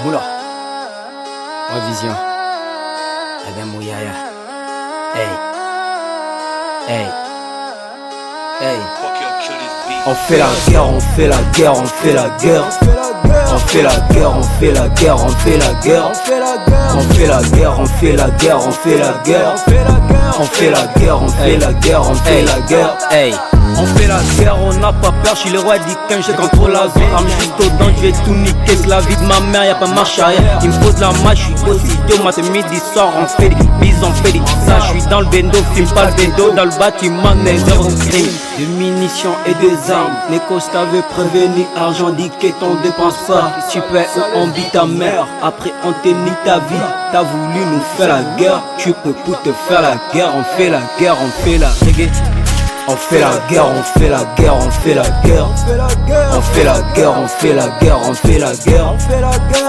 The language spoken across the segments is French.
Moula, ma vision. Eh ben Mouyaya. Hey, hey, hey. On fait la guerre, on fait la guerre, on fait la guerre. On fait la guerre, on fait la guerre, on fait la guerre. On fait la guerre, on fait la guerre, on fait la guerre. On fait la guerre, on fait la guerre, on fait la guerre. Hey. On fait la guerre, on n'a pas peur, je suis le roi du camp, je contrôle la zone. Arme juste aux dents, je vais tout niquer, c'est la vie de ma mère, y'a pas marche arrière. Il me faut de la main, je suis aussi idiot, matin, midi, soir, on fait des bises, on fait des ça. Je suis dans le bendo, filme pas le bendo, dans le bâtiment, des zéro crime. De munitions et des armes, Nekos t'avait prévenu, argent dit que t'en dépense pas. Tu paies ou on vit ta mère, après on t'énit ta vie. T'as voulu nous faire la guerre, tu peux pour te faire la guerre. On fait la guerre, on fait la guerre. On fait la guerre, on fait la guerre, on fait la guerre. On fait la guerre, on fait la guerre, on fait la guerre.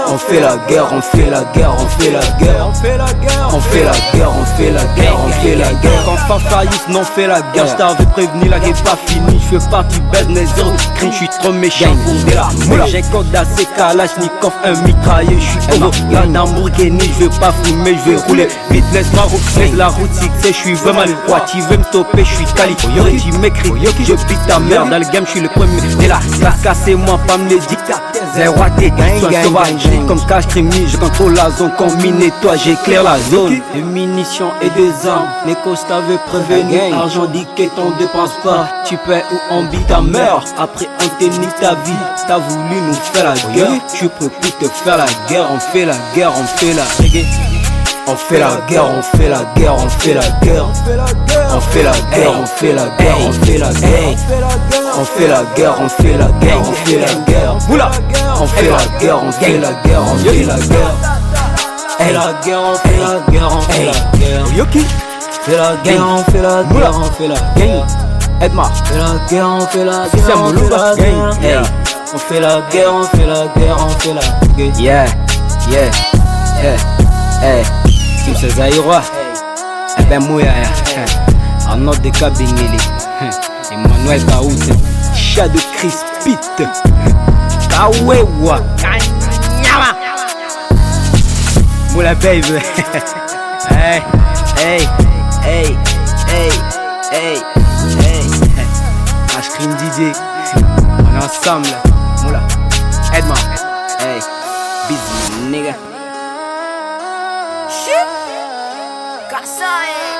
On fait la guerre, on fait la guerre, on fait la guerre. On fait la guerre, on fait la guerre, on fait la guerre, on fait la guerre. Quand pas faillisse, non fait la guerre. Je t'avais prévenu, la guerre pas finie. Je fais partie bête, mais zéro crime, je suis trop méchant pour de la moula. J'ai code assez Kalachnikov, un mitraillé, je suis heureux. La Lamborghini, je vais pas fumer, je vais rouler vite, laisse-moi rouler la route, si tu sais, je suis vraiment le roi. Tu veux me stopper, je suis quali. Tu m'écris, je pique ta mère dans le game, je suis le premier. T'es là, cassez-moi, pas me les dictateurs. Zéro t'es gang, sauvage, comme cache criminel, je contrôle la zone, combine toi, j'éclaire la zone. Des munitions et des armes, Nekos t'avait prévenu, argent dit que t'en dépenses pas. Tu paies ou on vit ta mère, après on t'énit ta vie. T'as voulu nous faire la guerre, tu peux plus te faire la guerre. On fait la guerre, on fait la guerre. On fait la guerre, on fait la guerre, on fait la guerre. On fait la guerre, on fait la guerre, on fait la guerre. On fait la guerre, on fait la guerre, on fait la guerre. On fait la guerre, on fait la guerre, on fait la guerre. On la guerre, on fait la guerre, on fait la guerre. Yoki, fait la guerre, on fait la guerre, on fait la guerre. Edma, fait la guerre, on fait la guerre, on fait la guerre. On fait la guerre, on fait la guerre, on fait la guerre. Yeah, yeah, yeah, hey. Tim se Zaïrois, eh ben Mouyaya, Arnaud de Kabingeli, Emmanuel Kaout, Chat de Chris Pitt, Kawewa, Kanyama, Moula baby, hey, hey, hey, hey, hey, hey, Ice Cream DJ, on est ensemble, Moula, aide-moi, hey, busy nigga. Kasai.